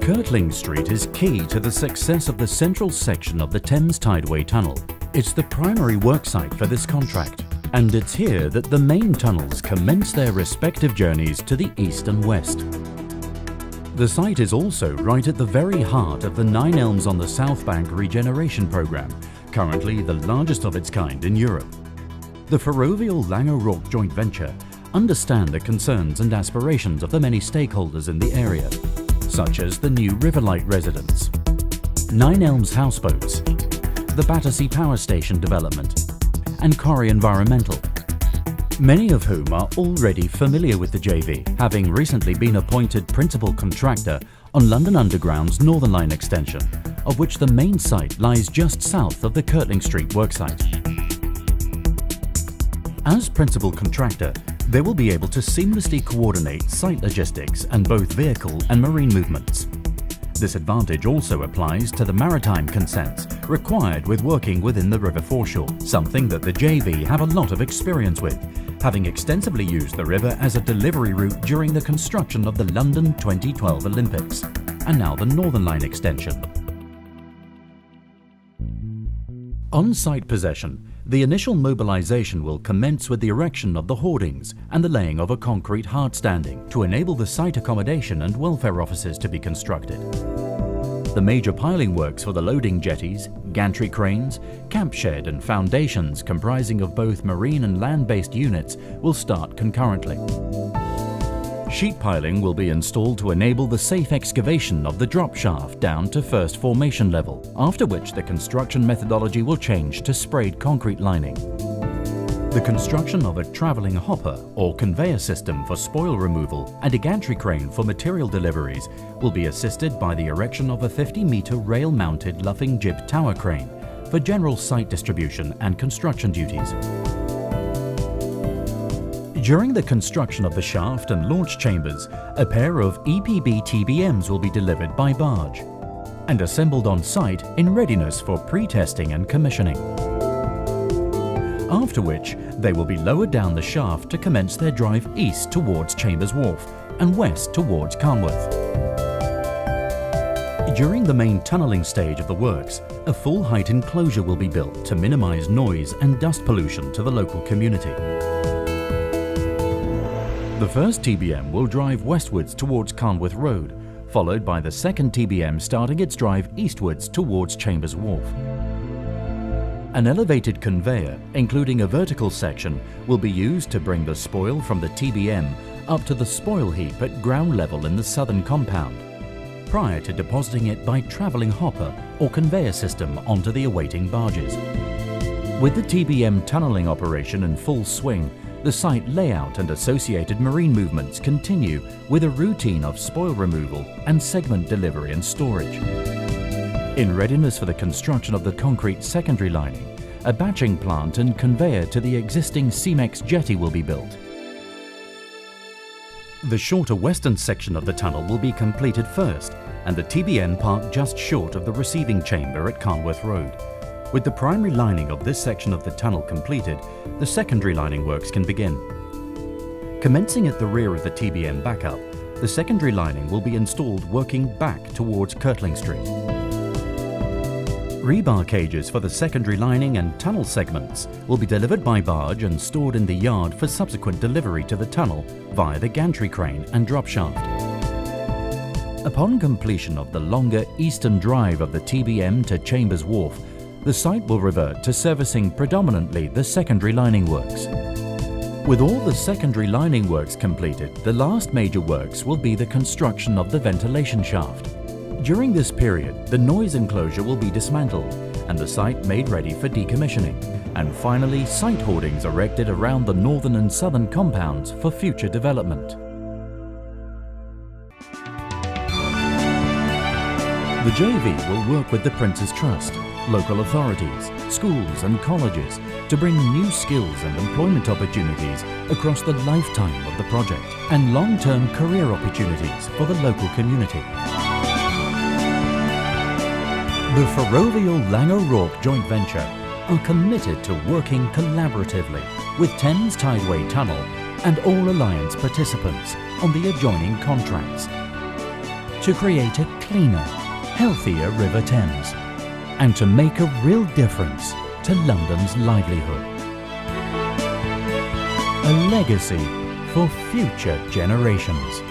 Kirtling Street is key to the success of the central section of the ThamesTideway tunnel. It's the primary worksite for this contract, and it's here that the main tunnels commence their respective journeys to the east and west. The site is also right at the very heart of the 9 Elms on the South Bank regeneration programme, currently the largest of its kind in Europe. The ferrovial Langer-Rourke joint venture understand the concerns and aspirations of the many stakeholders in the area, such as the new Riverlight residents, 9 Elms houseboats, the Battersea Power Station development, and Corrie Environmental, many of whom are already familiar with the JV, having recently been appointed principal contractor on London Underground's Northern Line extension, of which the main site lies just south of the Kirtling Street worksite. As principal contractor, they will be able to seamlessly coordinate site logistics and both vehicle and marine movements. This advantage also applies to the maritime consents required with working within the river foreshore, something that the JV have a lot of experience with, having extensively used the river as a delivery route during the construction of the London 2012 Olympics, and now the Northern Line extension. On site possession, the initial mobilisation will commence with the erection of the hoardings and the laying of a concrete hardstanding to enable the site accommodation and welfare offices to be constructed. The major piling works for the loading jetties, gantry cranes, camp shed and foundations comprising of both marine and land-based units will start concurrently. Sheet piling will be installed to enable the safe excavation of the drop shaft down to first formation level, after which the construction methodology will change to sprayed concrete lining. The construction of a travelling hopper or conveyor system for spoil removal and a gantry crane for material deliveries will be assisted by the erection of a 50-metre rail-mounted luffing jib tower crane for general site distribution and construction duties. During the construction of the shaft and launch chambers, a pair of EPB TBMs will be delivered by barge and assembled on site in readiness for pre-testing and commissioning. After which, they will be lowered down the shaft to commence their drive east towards Chambers Wharf and west towards Carnworth. During the main tunnelling stage of the works, a full-height enclosure will be built to minimise noise and dust pollution to the local community. The first TBM will drive westwards towards Carnworth Road, followed by the second TBM starting its drive eastwards towards Chambers Wharf. An elevated conveyor, including a vertical section, will be used to bring the spoil from the TBM up to the spoil heap at ground level in the southern compound, prior to depositing it by travelling hopper or conveyor system onto the awaiting barges. With the TBM tunnelling operation in full swing, the site layout and associated marine movements continue with a routine of spoil removal and segment delivery and storage. In readiness for the construction of the concrete secondary lining, a batching plant and conveyor to the existing CEMEX jetty will be built. The shorter western section of the tunnel will be completed first, and the TBM parked just short of the receiving chamber at Carnworth Road. With the primary lining of this section of the tunnel completed, the secondary lining works can begin. Commencing at the rear of the TBM backup, the secondary lining will be installed working back towards Kirtling Street. Rebar cages for the secondary lining and tunnel segments will be delivered by barge and stored in the yard for subsequent delivery to the tunnel via the gantry crane and drop shaft. Upon completion of the longer eastern drive of the TBM to Chambers Wharf, the site will revert to servicing predominantly the secondary lining works. With all the secondary lining works completed, the last major works will be the construction of the ventilation shaft. During this period, the noise enclosure will be dismantled and the site made ready for decommissioning, and finally site hoardings erected around the northern and southern compounds for future development. The JV will work with the Prince's Trust, local authorities, schools and colleges to bring new skills and employment opportunities across the lifetime of the project and long-term career opportunities for the local community. The ferrovial Langer-Rourke joint venture are committed to working collaboratively with ThamesTideway Tunnel and all Alliance participants on the adjoining contracts to create a cleaner, healthier River Thames and to make a real difference to London's livelihood. A legacy for future generations.